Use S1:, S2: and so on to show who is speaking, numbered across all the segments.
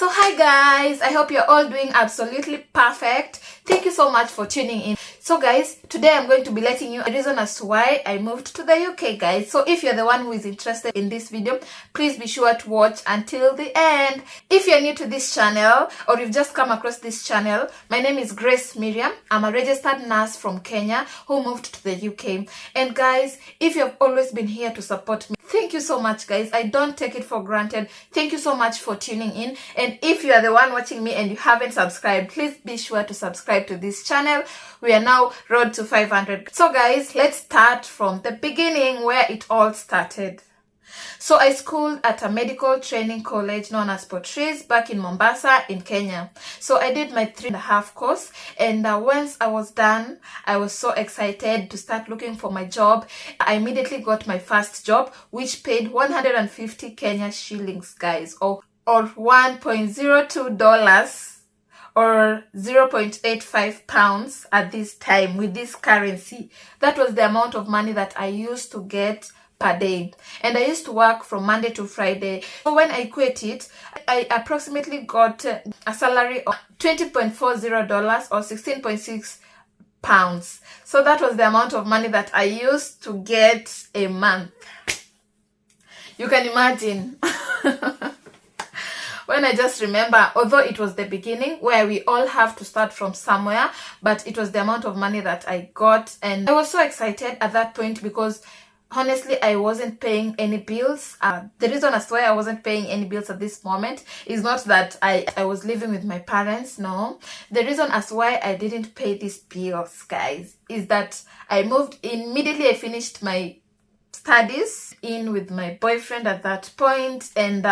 S1: So hi guys, I hope you're all doing absolutely perfect. Thank you so much for tuning in. So guys, today I'm going to be letting you a reason as to why I moved to the UK, guys. So if you're the one who is interested in this video, please be sure to watch until the end. If you're new to this channel or you've just come across this channel, my name is Grace Miriam. I'm a registered nurse from Kenya who moved to the UK. And guys, if you've always been here to support me, thank you so much, guys. I don't take it for granted. Thank you so much for tuning in. And if you are the one watching me and you haven't subscribed, please be sure to subscribe to this channel. We are now road to 500. So guys, let's start from the beginning where it all started. So I schooled at a medical training college known as Portrees back in Mombasa in Kenya. So I did my 3.5 course, and once I was done, I was so excited to start looking for my job. I immediately got my first job, which paid 150 Kenya shillings, guys, or $1.02 or 0.85 pounds at this time with this currency. That was the amount of money that I used to get per day, and I used to work from Monday to Friday. So when I quit it, I approximately got a salary of $20.40 or 16.6 pounds. So that was the amount of money that I used to get a month. You can imagine. When I just remember, although it was the beginning where we all have to start from somewhere, but it was the amount of money that I got, and I was so excited at that point because honestly, I wasn't paying any bills. The reason as to why I wasn't paying any bills at this moment is not that I was living with my parents, no. The reason as to why I didn't pay these bills, guys, is that I moved immediately. I finished my studies in with my boyfriend at that point, and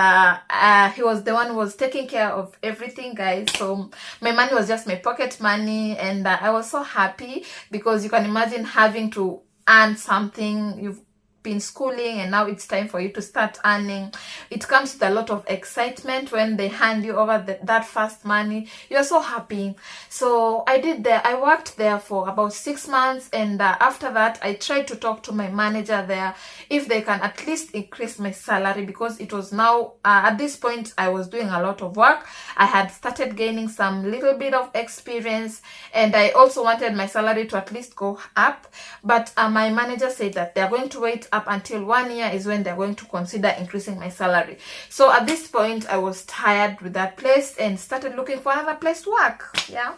S1: he was the one who was taking care of everything, guys. So my money was just my pocket money, and I was so happy because you can imagine having to earn something. You've been schooling and now it's time for you to start earning. It comes with a lot of excitement when they hand you over that first money. You're so happy. So I worked there for about 6 months, and after that I tried to talk to my manager there if they can at least increase my salary, because it was now at this point I was doing a lot of work. I had started gaining some little bit of experience, and I also wanted my salary to at least go up, but my manager said that they're going to wait up until 1 year is when they're going to consider increasing my salary. So at this point I was tired with that place and started looking for another place to work, yeah,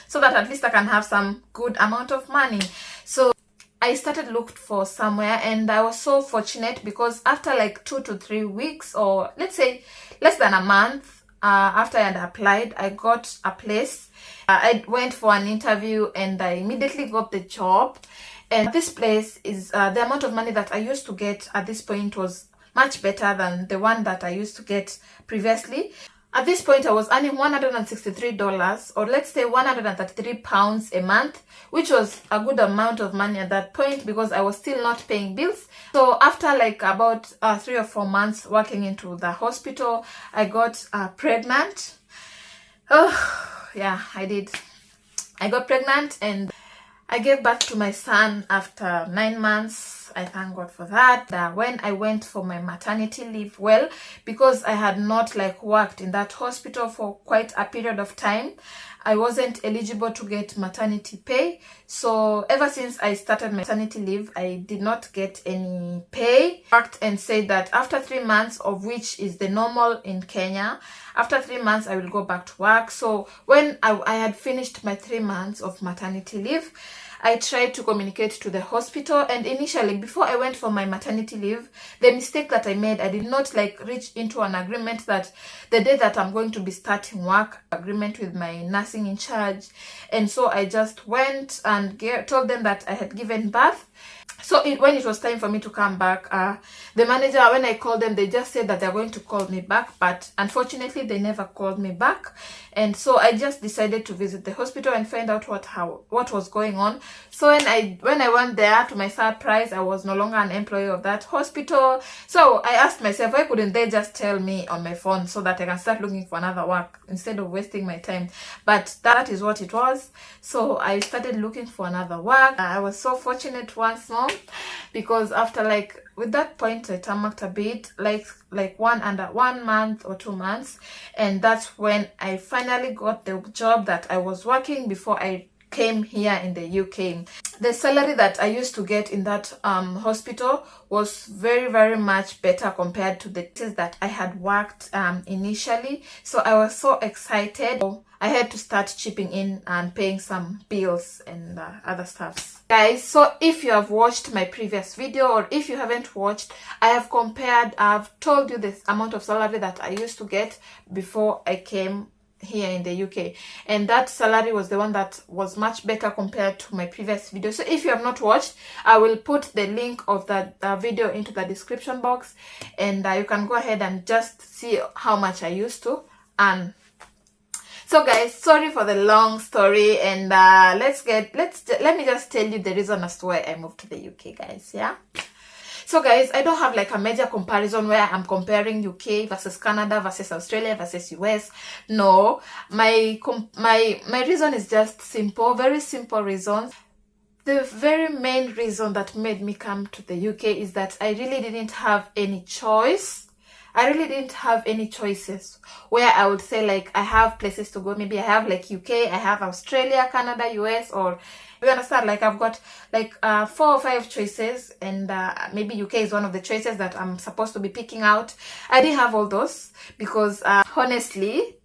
S1: so that at least I can have some good amount of money. So I started looking for somewhere, and I was so fortunate because after like 2 to 3 weeks, or let's say less than a month after I had applied, I got a place. I went for an interview and I immediately got the job. And this place is the amount of money that I used to get at this point was much better than the one that I used to get previously. At this point I was earning $163, or let's say 133 pounds a month, which was a good amount of money at that point because I was still not paying bills. So after like about 3 or 4 months working into the hospital, I got pregnant. Oh yeah, I did. I got pregnant and I gave birth to my son after 9 months. I thank God for that. When I went for my maternity leave, well, because I had not like worked in that hospital for quite a period of time, I wasn't eligible to get maternity pay. So ever since I started maternity leave, I did not get any pay. Worked and said that after 3 months, of which is the normal in Kenya, after 3 months I will go back to work. So when I had finished my 3 months of maternity leave, I tried to communicate to the hospital, and initially before I went for my maternity leave, the mistake that I made, I did not like reach into an agreement that the day that I'm going to be starting work, agreement with my nursing in charge. And so I just went and told them that I had given birth. So when it was time for me to come back, the manager, when I called them, they just said that they're going to call me back, but unfortunately they never called me back. And so I just decided to visit the hospital and find out what was going on. So when I went there, to my surprise, I was no longer an employee of that hospital. So I asked myself, why couldn't they just tell me on my phone so that I can start looking for another work instead of wasting my time? But that is what it was. So I started looking for another work. I was so fortunate once more because after like with that point I tarmacked a bit, like 1 month or 2 months, and that's when I finally got the job that I was working before I came here in the UK. The salary that I used to get in that hospital was very much better compared to the places that I had worked initially. So I was so excited. I had to start chipping in and paying some bills and other stuffs. Guys, so if you have watched my previous video, or if you haven't watched, I've told you this amount of salary that I used to get before I came here in the UK, and that salary was the one that was much better compared to my previous video. So if you have not watched, I will put the link of that video into the description box, and you can go ahead and just see how much I used to earn. So guys, sorry for the long story, and let me just tell you the reason as to why I moved to the UK, guys. Yeah. So guys, I don't have like a major comparison where I'm comparing UK versus Canada versus Australia versus US. No, my reason is just simple, very simple reason. The very main reason that made me come to the UK is that I really didn't have any choice. I really didn't have any choices where I would say like I have places to go. Maybe I have like UK, I have Australia, Canada, US, or you understand, like I've got like 4 or 5 choices, and maybe UK is one of the choices that I'm supposed to be picking out. I didn't have all those because honestly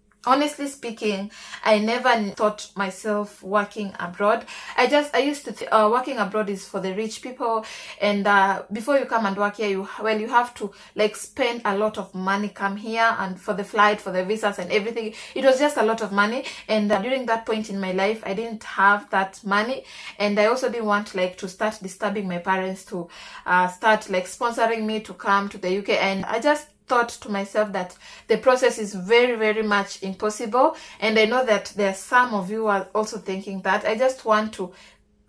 S1: speaking, I never thought myself working abroad. I used to think working abroad is for the rich people, and before you come and work here, you have to like spend a lot of money come here, and for the flight, for the visas and everything. It was just a lot of money, and during that point in my life, I didn't have that money, and I also didn't want like to start disturbing my parents to start like sponsoring me to come to the UK, and I just thought to myself that the process is very much impossible, and I know that there are some of you who are also thinking that. I just want to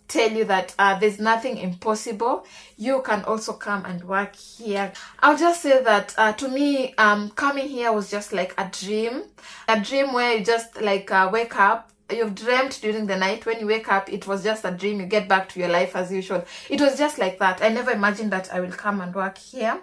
S1: tell you that there's nothing impossible. You can also come and work here. I'll just say that to me, coming here was just like a dream where you just like wake up. You've dreamt during the night. When you wake up, it was just a dream. You get back to your life as usual. It was just like that. I never imagined that I will come and work here.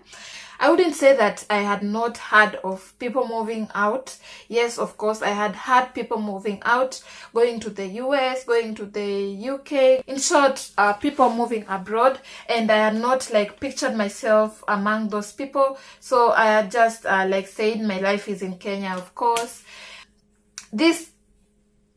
S1: I wouldn't say that I had not heard of people moving out. Yes, of course, I had heard people moving out, going to the US, going to the UK. In short, people moving abroad, and I had not like pictured myself among those people. So I had just like said my life is in Kenya, of course. This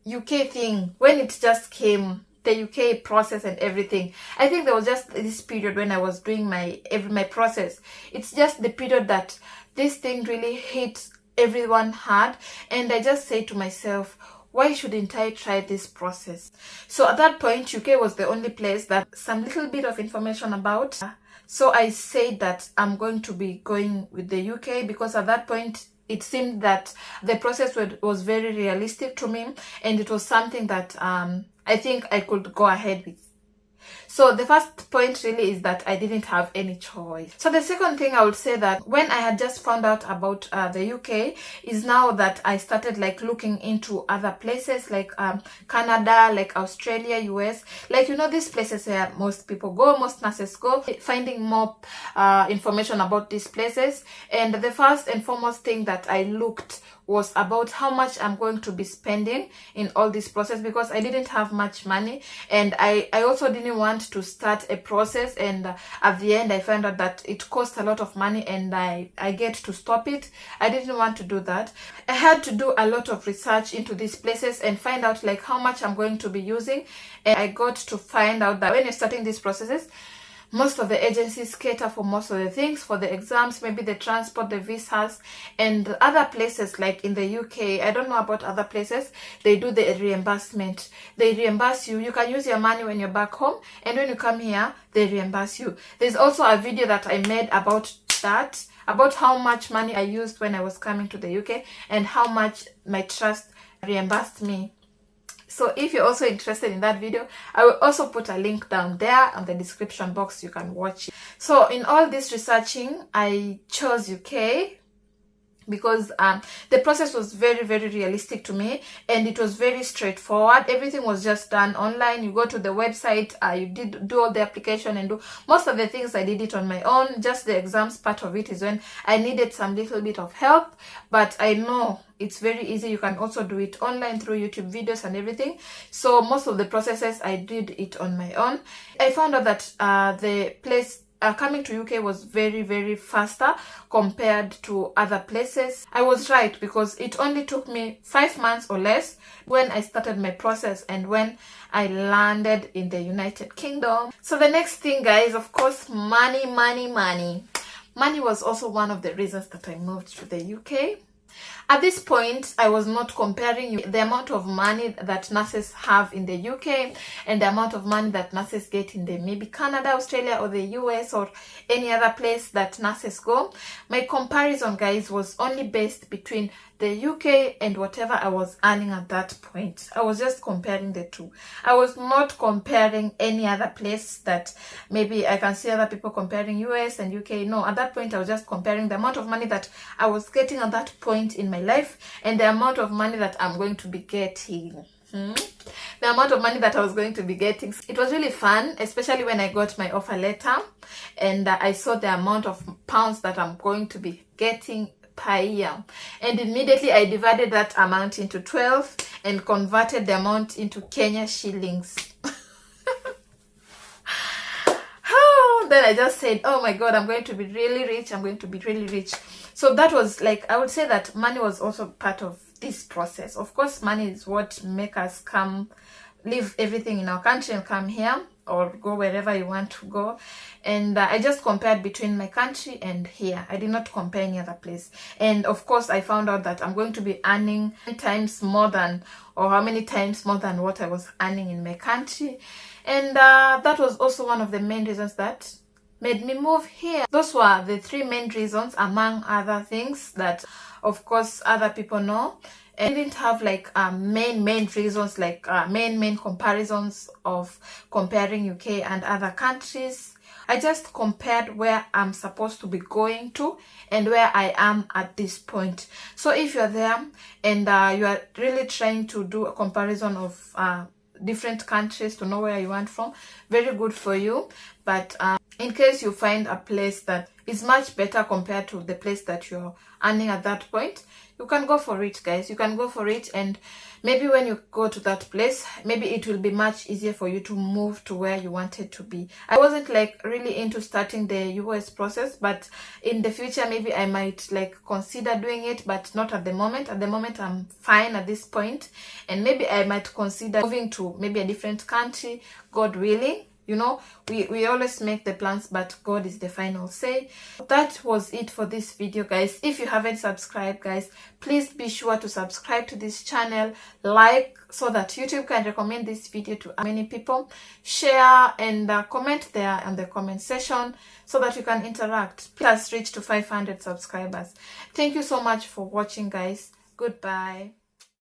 S1: UK thing, when it just came, the UK process and everything, I think there was just this period when I was doing my process. It's just the period that this thing really hit everyone hard, and I just say to myself, why shouldn't I try this process? So at that point, UK was the only place that some little bit of information about. So I said that I'm going to be going with the UK, because at that point it seemed that the process was very realistic to me, and it was something that I think I could go ahead with. So the first point really is that I didn't have any choice. So the second thing I would say, that when I had just found out about the UK, is now that I started like looking into other places like Canada, like Australia, US, like, you know, these places where most people go, most nurses go, finding more information about these places. And the first and foremost thing that I looked was about how much I'm going to be spending in all this process, because I didn't have much money, and I also didn't want to start a process and at the end I found out that it cost a lot of money and I get to stop it. I didn't want to do that. I had to do a lot of research into these places and find out like how much I'm going to be using, and I got to find out that when you're starting these processes, most of the agencies cater for most of the things, for the exams, maybe the transport, the visas, and other places like in the UK. I don't know about other places. They do the reimbursement. They reimburse you. You can use your money when you're back home, and when you come here, they reimburse you. There's also a video that I made about that, about how much money I used when I was coming to the UK and how much my trust reimbursed me. So if you're also interested in that video, I will also put a link down there on the description box. You can watch it. So in all this researching, I chose UK. because the process was very, very realistic to me, and it was very straightforward. Everything was just done online. You go to the website, you do all the application and do most of the things. I did it on my own. Just the exams part of it is when I needed some little bit of help, but I know it's very easy. You can also do it online through YouTube videos and everything. So most of the processes I did it on my own. I found out that the place coming to UK was very, very faster compared to other places. I was right, because it only took me 5 months or less when I started my process and when I landed in the United Kingdom. So the next thing, guys, of course, money. Money was also one of the reasons that I moved to the UK. At this point, I was not comparing the amount of money that nurses have in the UK and the amount of money that nurses get in the maybe Canada, Australia, or the US, or any other place that nurses go. My comparison, guys, was only based between the UK and whatever I was earning at that point. I was just comparing the two. I was not comparing any other place that maybe I can see other people comparing US and UK. No, at that point I was just comparing the amount of money that I was getting at that point in my life and the amount of money that I'm going to be getting. The amount of money that I was going to be getting. It was really fun, especially when I got my offer letter and I saw the amount of pounds that I'm going to be getting per year, and immediately I divided that amount into 12 and converted the amount into Kenya shillings. Then I just said, oh my god, I'm going to be really rich, I'm going to be really rich. So that was like, I would say that money was also part of this process. Of course, money is what make us leave everything in our country and come here, or go wherever you want to go. And I just compared between my country and here. I did not compare any other place. And of course, I found out that I'm going to be earning 10 times more than, or how many times more than what I was earning in my country. And that was also one of the main reasons that made me move here. Those were the 3 main reasons, among other things that of course other people know. I didn't have like main reasons, like main comparisons of comparing UK and other countries. I just compared where I'm supposed to be going to and where I am at this point. So if you're there and you are really trying to do a comparison of different countries to know where you want from, very good for you. But in case you find a place that is much better compared to the place that you're earning at that point, you can go for it, guys. You can go for it, and maybe when you go to that place, maybe it will be much easier for you to move to where you wanted to be. I wasn't like really into starting the US process, but in the future maybe I might like consider doing it, but not at the moment. At the moment I'm fine at this point, and maybe I might consider moving to maybe a different country, God willing. You know, we always make the plans, but God is the final say. That was it for this video, guys. If you haven't subscribed, guys, please be sure to subscribe to this channel, like, so that YouTube can recommend this video to many people. Share and comment there in the comment section so that you can interact. Plus reach to 500 subscribers. Thank you so much for watching, guys. Goodbye.